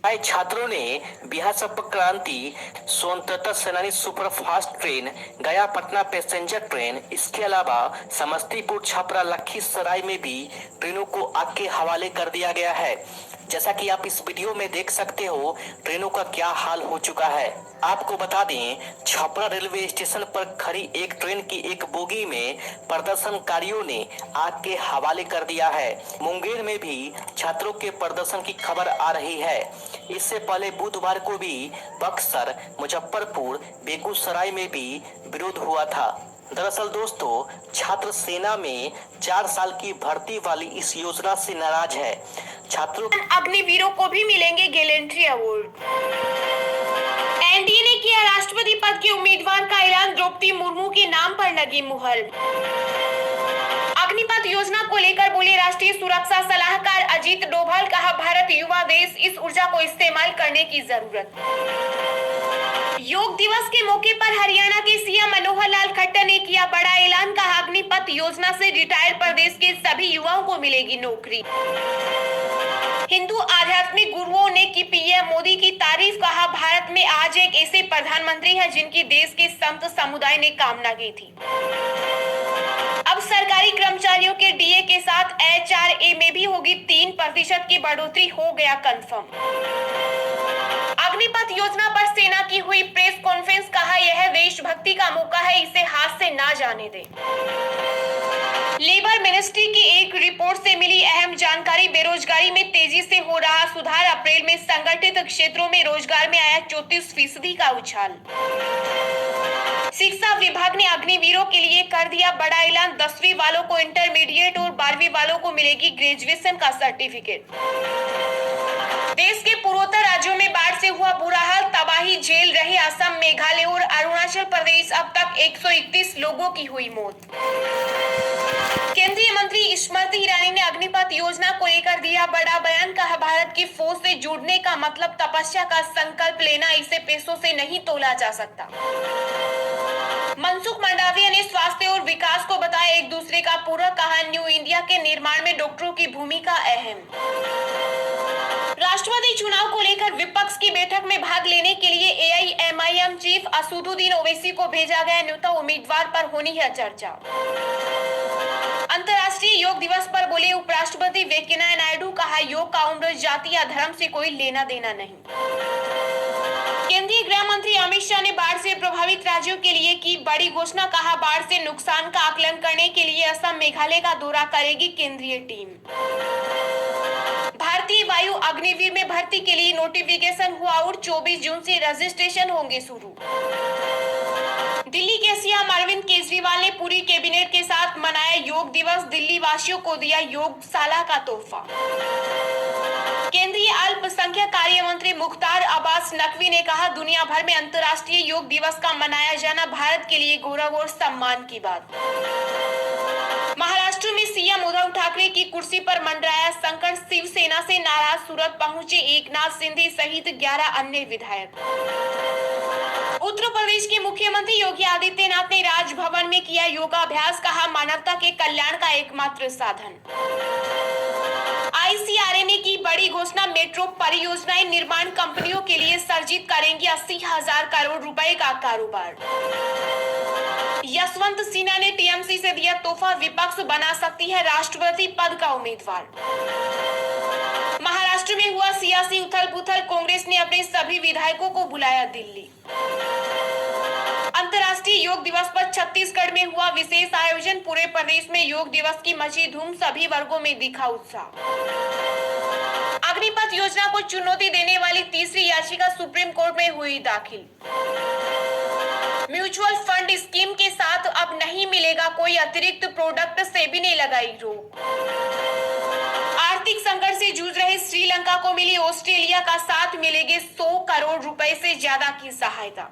आए छात्रों ने बिहार संपर्क क्रांति, स्वतंत्रता सेनानी सुपरफास्ट ट्रेन, गया पटना पैसेंजर ट्रेन, इसके अलावा समस्तीपुर छपरा लखीसराय में भी ट्रेनों को आग के हवाले कर दिया गया है। जैसा कि आप इस वीडियो में देख सकते हो, ट्रेनों का क्या हाल हो चुका है। आपको बता दें, छपरा रेलवे स्टेशन पर खड़ी एक ट्रेन की एक बोगी में प्रदर्शनकारियों ने आग के हवाले कर दिया है। मुंगेर में भी छात्रों के प्रदर्शन की खबर आ रही है। इससे पहले बुधवार को भी बक्सर, मुजफ्फरपुर, बेगूसराय में भी विरोध हुआ था। दरअसल दोस्तों, छात्र सेना में 4 साल की भर्ती वाली इस योजना से नाराज है। छात्रों अग्निवीरों को भी मिलेंगे गैलेंट्री अवार्ड। एनडीए ने किया राष्ट्रपति पद के उम्मीदवार का ऐलान, द्रौपदी मुर्मू के नाम पर लगी मुहर। अग्निपथ योजना को लेकर बोले राष्ट्रीय सुरक्षा सलाहकार अजीत डोभाल, कहा भारत युवा देश, इस ऊर्जा को इस्तेमाल करने की जरूरत। योग दिवस के मौके पर हरियाणा के सीएम मनोहर लाल खट्टर ने किया बड़ा ऐलान, कहा अग्निपथ योजना से रिटायर्ड प्रदेश के सभी युवाओं को मिलेगी नौकरी। हिंदू आध्यात्मिक गुरुओं ने की पीएम मोदी की तारीफ, कहा भारत में आज एक ऐसे प्रधानमंत्री हैं जिनकी देश के संत समुदाय ने कामना की थी। अब सरकारी कर्मचारियों के डीए के साथ एचआरए में भी होगी 3% की बढ़ोतरी, हो गया कंफर्म। अग्निपथ योजना पर सेना की हुई प्रेस कॉन्फ्रेंस, कहा यह देशभक्ति का मौका है, इसे हाथ से ना जाने दें। लेबर मिनिस्ट्री की एक रिपोर्ट से मिली अहम जानकारी, बेरोजगारी में तेजी से हो रहा सुधार, अप्रैल में संगठित क्षेत्रों में रोजगार में आया 34% का उछाल। शिक्षा विभाग ने अग्निवीरों के लिए कर दिया बड़ा ऐलान, 10वीं वालों को इंटरमीडिएट और 12वीं वालों को मिलेगी ग्रेजुएशन का सर्टिफिकेट। देश के पूर्वोत्तर राज्यों में बाढ़ से हुआ बुरा हाल, तबाही झेल रहे असम, मेघालय और अरुणाचल प्रदेश, अब तक 131 लोगों की हुई मौत। केंद्रीय मंत्री स्मृति ईरानी ने अग्निपथ योजना को लेकर दिया बड़ा बयान, कहा भारत की फौज से जुड़ने का मतलब तपस्या का संकल्प लेना, इसे पैसों से नहीं तोला जा सकता। मनसुख मंडाविया ने स्वास्थ्य और विकास को बताया एक दूसरे का पूरक, कहा न्यू इंडिया के निर्माण में डॉक्टरों की भूमिका अहम। राष्ट्रपति चुनाव को लेकर विपक्ष की बैठक में भाग लेने के लिए एआईएमआईएम चीफ असदुद्दीन ओवैसी को भेजा गया न्योता, उम्मीदवार पर होनी है चर्चा। अंतर्राष्ट्रीय योग दिवस पर बोले उपराष्ट्रपति वेंकैया नायडू, कहा योग का उम्र, जाति या धर्म से कोई लेना देना नहीं। केंद्रीय गृह मंत्री अमित शाह ने बाढ़ से प्रभावित राज्यों के लिए की बड़ी घोषणा, कहा बाढ़ से नुकसान का आकलन करने के लिए असम, मेघालय का दौरा करेगी केंद्रीय टीम। भारतीय वायु अग्निवीर में भर्ती के लिए नोटिफिकेशन हुआ और 24 जून से रजिस्ट्रेशन होंगे शुरू। दिल्ली के सीएम अरविंद केजरीवाल ने पूरी कैबिनेट के साथ मनाया योग दिवस, दिल्ली वासियों को दिया योगशाला का तोहफा। केंद्रीय अल्पसंख्यक कार्य मंत्री मुख्तार अब्बास नकवी ने कहा दुनिया भर में अंतर्राष्ट्रीय योग दिवस का मनाया जाना भारत के लिए गौरव और सम्मान की बात। महाराष्ट्र में सीएम उद्धव ठाकरे की कुर्सी पर मंडराया संकट, शिवसेना से नाराज सूरत पहुंचे एकनाथ शिंदे सहित 11 अन्य विधायक। उत्तर प्रदेश के मुख्यमंत्री योगी आदित्यनाथ ने राजभवन में किया योगाभ्यास, कहा मानवता के कल्याण का एकमात्र साधन। आईसीआरए ने की बड़ी घोषणा, मेट्रो परियोजनाएं निर्माण कंपनियों के लिए सर्जित करेंगी 80,000 करोड़ रुपए का कारोबार। यशवंत सिन्हा ने टीएमसी से दिया तोहफा, विपक्ष बना सकती है राष्ट्रपति पद का उम्मीदवार। महाराष्ट्र में हुआ सियासी उथल पुथल, कांग्रेस ने अपने सभी विधायकों को बुलाया दिल्ली। अंतर्राष्ट्रीय योग दिवस पर छत्तीसगढ़ में हुआ विशेष आयोजन, पूरे प्रदेश में योग दिवस की मची धूम, सभी वर्गों में दिखा उत्साह। अग्निपथ योजना को चुनौती देने वाली तीसरी याचिका सुप्रीम कोर्ट में हुई दाखिल। म्यूचुअल फंड स्कीम के साथ अब नहीं मिलेगा कोई अतिरिक्त प्रोडक्ट, सेबी ने लगाई रोक। आर्थिक संकट से जूझ रहे श्रीलंका को मिली ऑस्ट्रेलिया का साथ, मिलेंगे 100 करोड़ रुपए से ज्यादा की सहायता।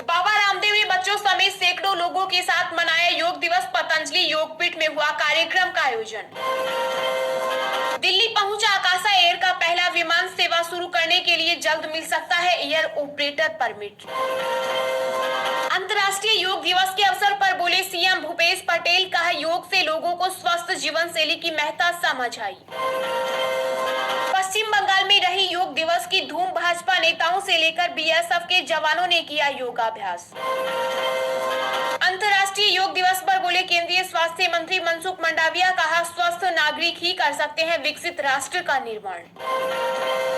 बाबा रामदेव ने बच्चों समेत सैकड़ों लोगों के साथ मनाया योग दिवस, पतंजलि योगपीठ में हुआ कार्यक्रम का आयोजन। दिल्ली पहुंचा आकाशा एयर का पहला विमान, सेवा शुरू करने के लिए जल्द मिल सकता है एयर ऑपरेटर परमिट। अंतर्राष्ट्रीय योग दिवस के अवसर पर बोले सीएम भूपेश पटेल, कहा योग से लोगों को स्वस्थ जीवन शैली की महत्ता समझ आई। पश्चिम बंगाल में रही नेताओं से लेकर बीएसएफ के जवानों ने किया योगाभ्यास। अंतर्राष्ट्रीय योग दिवस पर बोले केंद्रीय स्वास्थ्य मंत्री मनसुख मंडाविया, कहा स्वस्थ नागरिक ही कर सकते हैं विकसित राष्ट्र का निर्माण।